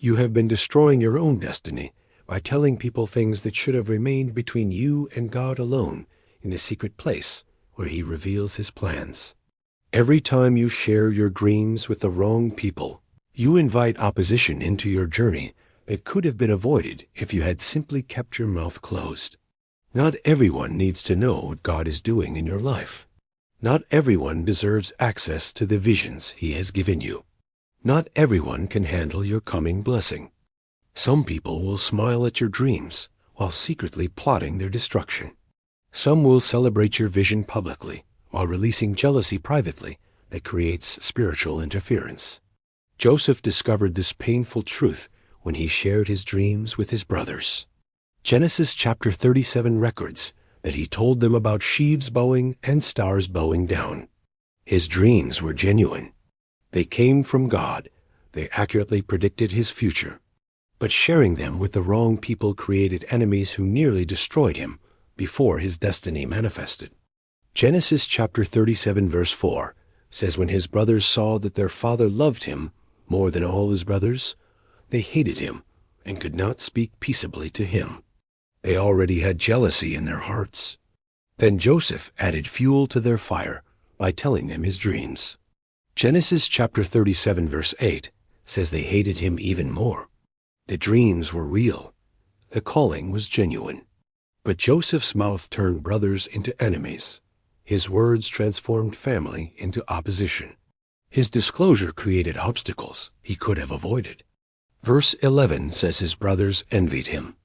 You have been destroying your own destiny by telling people things that should have remained between you and God alone in the secret place where He reveals His plans. Every time you share your dreams with the wrong people, you invite opposition into your journey that could have been avoided if you had simply kept your mouth closed. Not everyone needs to know what God is doing in your life. Not everyone deserves access to the visions He has given you. Not everyone can handle your coming blessing. Some people will smile at your dreams while secretly plotting their destruction. Some will celebrate your vision publicly while releasing jealousy privately that creates spiritual interference. Joseph discovered this painful truth when he shared his dreams with his brothers. Genesis chapter 37 records that he told them about sheaves bowing and stars bowing down. His dreams were genuine. They came from God. They accurately predicted his future. But sharing them with the wrong people created enemies who nearly destroyed him before his destiny manifested. Genesis chapter 37 verse 4 says when his brothers saw that their father loved him more than all his brothers, they hated him and could not speak peaceably to him. They already had jealousy in their hearts. Then Joseph added fuel to their fire by telling them his dreams. Genesis chapter 37 verse 8 says they hated him even more. The dreams were real. The calling was genuine. But Joseph's mouth turned brothers into enemies. His words transformed family into opposition. His disclosure created obstacles he could have avoided. Verse 11 says his brothers envied him.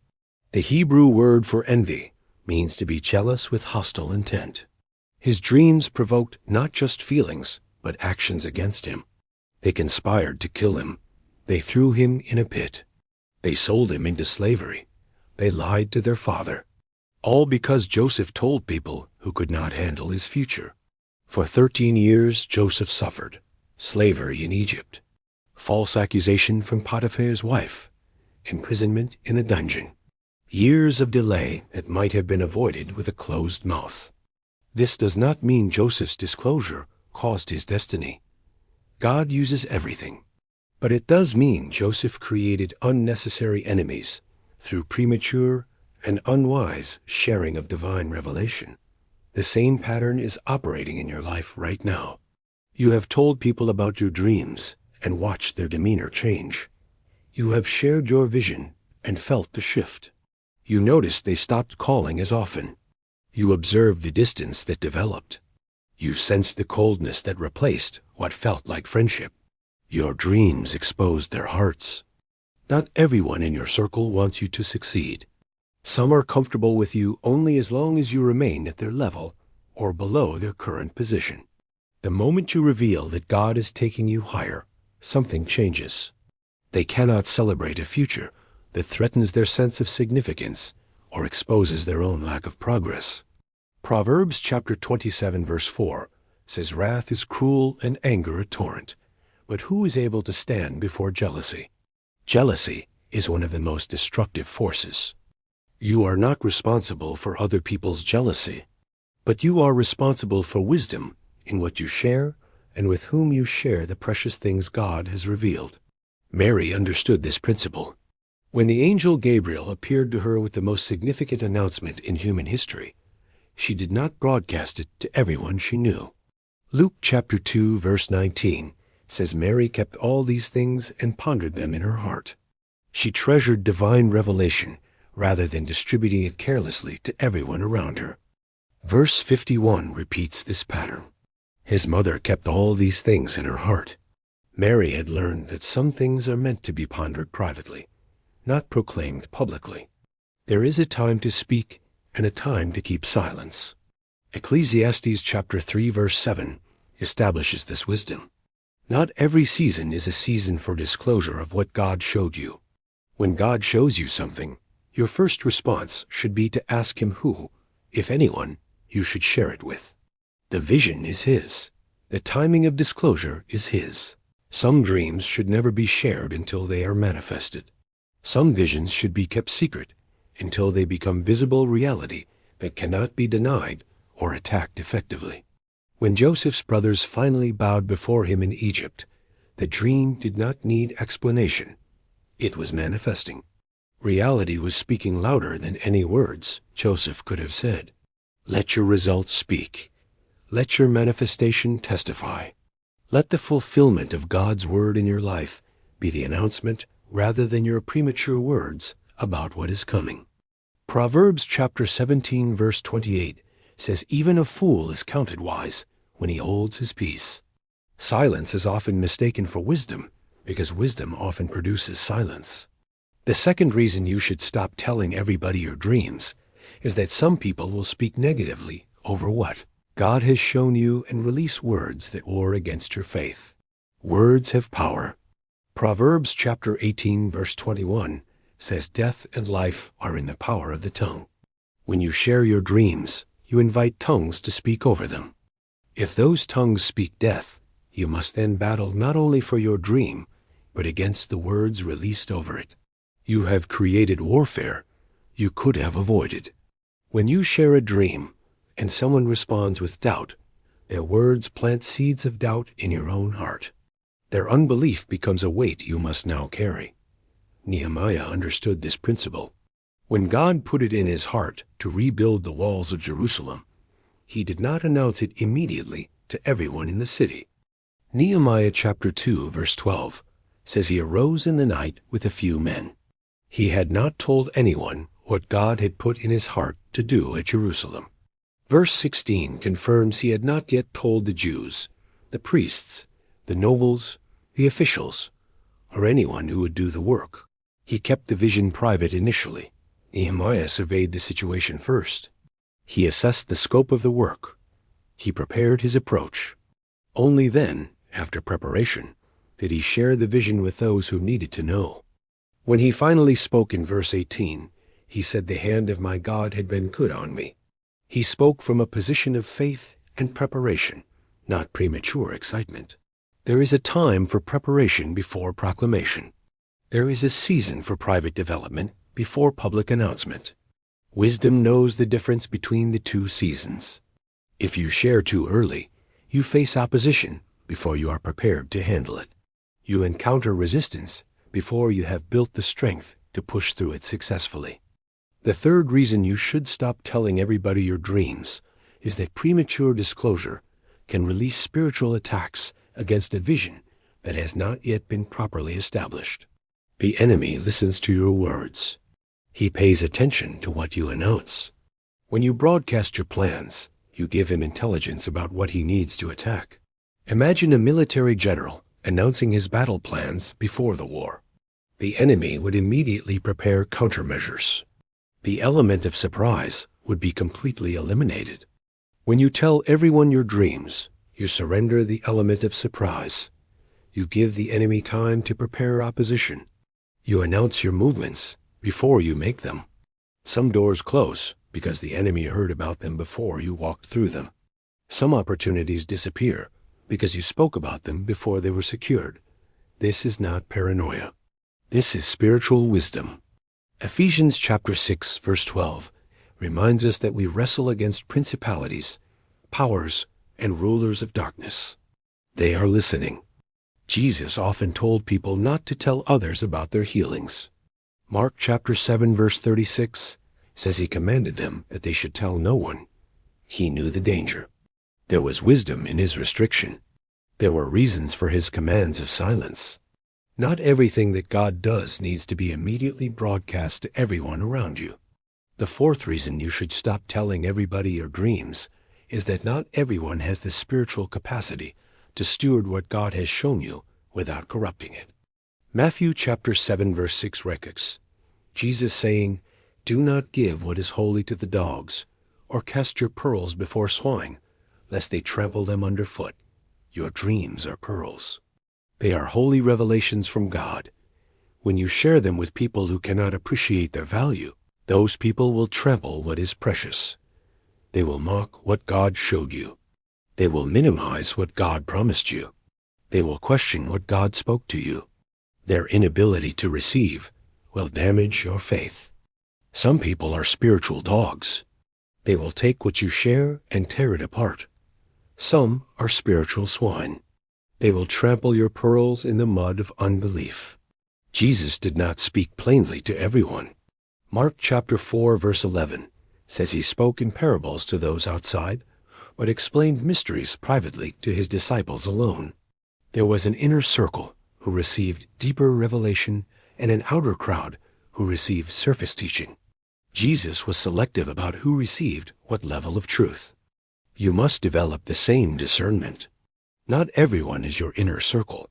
The Hebrew word for envy means to be jealous with hostile intent. His dreams provoked not just feelings, but actions against him. They conspired to kill him. They threw him in a pit. They sold him into slavery. They lied to their father. All because Joseph told people who could not handle his future. For 13 years Joseph suffered. Slavery in Egypt. False accusation from Potiphar's wife. Imprisonment in a dungeon. Years of delay that might have been avoided with a closed mouth. This does not mean Joseph's disclosure caused his destiny. God uses everything. But it does mean Joseph created unnecessary enemies through premature and unwise sharing of divine revelation. The same pattern is operating in your life right now. You have told people about your dreams and watched their demeanor change. You have shared your vision and felt the shift. You noticed they stopped calling as often. You observed the distance that developed. You sensed the coldness that replaced what felt like friendship. Your dreams exposed their hearts. Not everyone in your circle wants you to succeed. Some are comfortable with you only as long as you remain at their level or below their current position. The moment you reveal that God is taking you higher, something changes. They cannot celebrate a future that threatens their sense of significance or exposes their own lack of progress. Proverbs chapter 27 verse 4 says, "Wrath is cruel and anger a torrent, but who is able to stand before jealousy?" Jealousy is one of the most destructive forces. You are not responsible for other people's jealousy, but you are responsible for wisdom in what you share and with whom you share the precious things God has revealed. Mary understood this principle. When the angel Gabriel appeared to her with the most significant announcement in human history, she did not broadcast it to everyone she knew. Luke chapter 2 verse 19 says Mary kept all these things and pondered them in her heart. She treasured divine revelation rather than distributing it carelessly to everyone around her. Verse 51 repeats this pattern. His mother kept all these things in her heart. Mary had learned that some things are meant to be pondered privately, not proclaimed publicly. There is a time to speak and a time to keep silence. Ecclesiastes chapter 3 verse 7 establishes this wisdom. Not every season is a season for disclosure of what God showed you. When God shows you something, your first response should be to ask Him who, if anyone, you should share it with. The vision is His. The timing of disclosure is His. Some dreams should never be shared until they are manifested. Some visions should be kept secret until they become visible reality that cannot be denied or attacked effectively. When Joseph's brothers finally bowed before him in Egypt, the dream did not need explanation. It was manifesting. Reality was speaking louder than any words Joseph could have said. Let your results speak. Let your manifestation testify. Let the fulfillment of God's word in your life be the announcement rather than your premature words about what is coming. Proverbs chapter 17 verse 28 says, even a fool is counted wise when he holds his peace. Silence is often mistaken for wisdom because wisdom often produces silence. The second reason you should stop telling everybody your dreams is that some people will speak negatively over what God has shown you and release words that war against your faith. Words have power. Proverbs chapter 18 verse 21 says death and life are in the power of the tongue. When you share your dreams, you invite tongues to speak over them. If those tongues speak death, you must then battle not only for your dream, but against the words released over it. You have created warfare you could have avoided. When you share a dream and someone responds with doubt, their words plant seeds of doubt in your own heart. Their unbelief becomes a weight you must now carry. Nehemiah understood this principle. When God put it in his heart to rebuild the walls of Jerusalem, he did not announce it immediately to everyone in the city. Nehemiah chapter 2 verse 12 says he arose in the night with a few men. He had not told anyone what God had put in his heart to do at Jerusalem. Verse 16 confirms he had not yet told the Jews, the priests, the nobles, the officials, or anyone who would do the work. He kept the vision private initially. Nehemiah surveyed the situation first. He assessed the scope of the work. He prepared his approach. Only then, after preparation, did he share the vision with those who needed to know. When he finally spoke in verse 18, he said the hand of my God had been good on me. He spoke from a position of faith and preparation, not premature excitement. There is a time for preparation before proclamation. There is a season for private development before public announcement. Wisdom knows the difference between the two seasons. If you share too early, you face opposition before you are prepared to handle it. You encounter resistance before you have built the strength to push through it successfully. The third reason you should stop telling everybody your dreams is that premature disclosure can release spiritual attacks against a vision that has not yet been properly established. The enemy listens to your words. He pays attention to what you announce. When you broadcast your plans, you give him intelligence about what he needs to attack. Imagine a military general announcing his battle plans before the war. The enemy would immediately prepare countermeasures. The element of surprise would be completely eliminated. When you tell everyone your dreams, you surrender the element of surprise. You give the enemy time to prepare opposition. You announce your movements before you make them. Some doors close because the enemy heard about them before you walked through them. Some opportunities disappear because you spoke about them before they were secured. This is not paranoia. This is spiritual wisdom. Ephesians chapter 6 verse 12 reminds us that we wrestle against principalities, powers, and rulers of darkness. They are listening. Jesus often told people not to tell others about their healings. Mark chapter 7 verse 36 says he commanded them that they should tell no one. He knew the danger. There was wisdom in his restriction. There were reasons for his commands of silence. Not everything that God does needs to be immediately broadcast to everyone around you. The fourth reason you should stop telling everybody your dreams is that not everyone has the spiritual capacity to steward what God has shown you without corrupting it. Matthew chapter 7 verse 6 records Jesus saying, "Do not give what is holy to the dogs, or cast your pearls before swine, lest they trample them underfoot. Your dreams are pearls." They are holy revelations from God. When you share them with people who cannot appreciate their value, those people will trample what is precious. They will mock what God showed you. They will minimize what God promised you. They will question what God spoke to you. Their inability to receive will damage your faith. Some people are spiritual dogs. They will take what you share and tear it apart. Some are spiritual swine. They will trample your pearls in the mud of unbelief. Jesus did not speak plainly to everyone. Mark chapter 4, verse 11 says he spoke in parables to those outside, but explained mysteries privately to his disciples alone. There was an inner circle who received deeper revelation and an outer crowd who received surface teaching. Jesus was selective about who received what level of truth. You must develop the same discernment. Not everyone is your inner circle.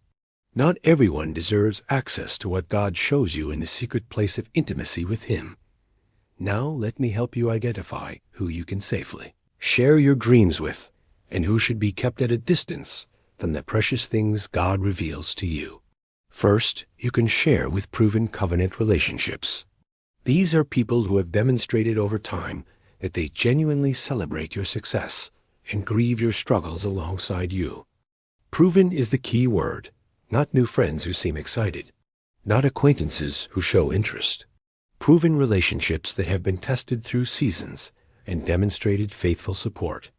Not everyone deserves access to what God shows you in the secret place of intimacy with Him. Now let me help you identify who you can safely share your dreams with and who should be kept at a distance from the precious things God reveals to you. First, you can share with proven covenant relationships. These are people who have demonstrated over time that they genuinely celebrate your success and grieve your struggles alongside you. Proven is the key word, not new friends who seem excited, not acquaintances who show interest. Proven relationships that have been tested through seasons and demonstrated faithful support.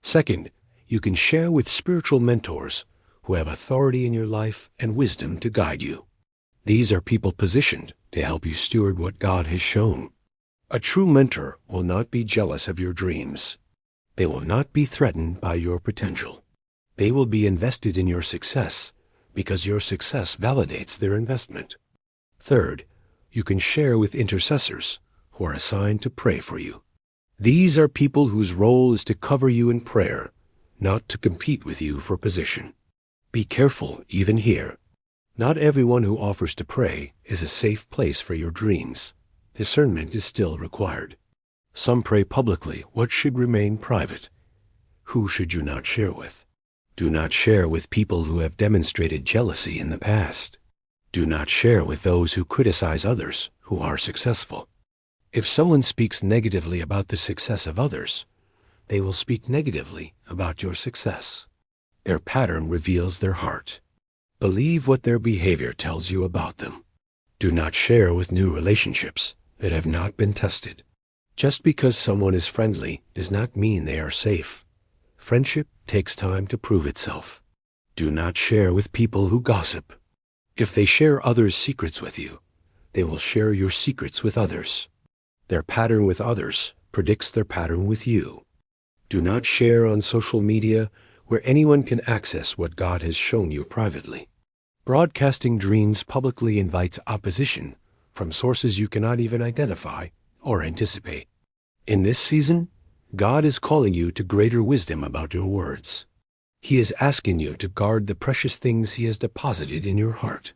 Second, you can share with spiritual mentors who have authority in your life and wisdom to guide you. These are people positioned to help you steward what God has shown. A true mentor will not be jealous of your dreams. They will not be threatened by your potential. They will be invested in your success because your success validates their investment. Third, you can share with intercessors who are assigned to pray for you. These are people whose role is to cover you in prayer, not to compete with you for position. Be careful even here. Not everyone who offers to pray is a safe place for your dreams. Discernment is still required. Some pray publicly what should remain private. Who should you not share with? Do not share with people who have demonstrated jealousy in the past. Do not share with those who criticize others who are successful. If someone speaks negatively about the success of others, they will speak negatively about your success. Their pattern reveals their heart. Believe what their behavior tells you about them. Do not share with new relationships that have not been tested. Just because someone is friendly does not mean they are safe. Friendship takes time to prove itself. Do not share with people who gossip. If they share others' secrets with you, they will share your secrets with others. Their pattern with others predicts their pattern with you. Do not share on social media where anyone can access what God has shown you privately. Broadcasting dreams publicly invites opposition from sources you cannot even identify or anticipate. In this season, God is calling you to greater wisdom about your words. He is asking you to guard the precious things He has deposited in your heart.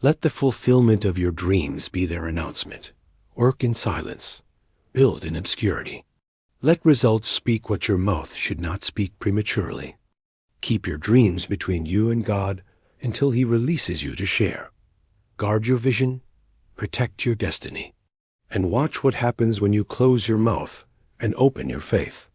Let the fulfillment of your dreams be their announcement. Work in silence. Build in obscurity. Let results speak what your mouth should not speak prematurely. Keep your dreams between you and God until He releases you to share. Guard your vision, protect your destiny, and watch what happens when you close your mouth and open your faith.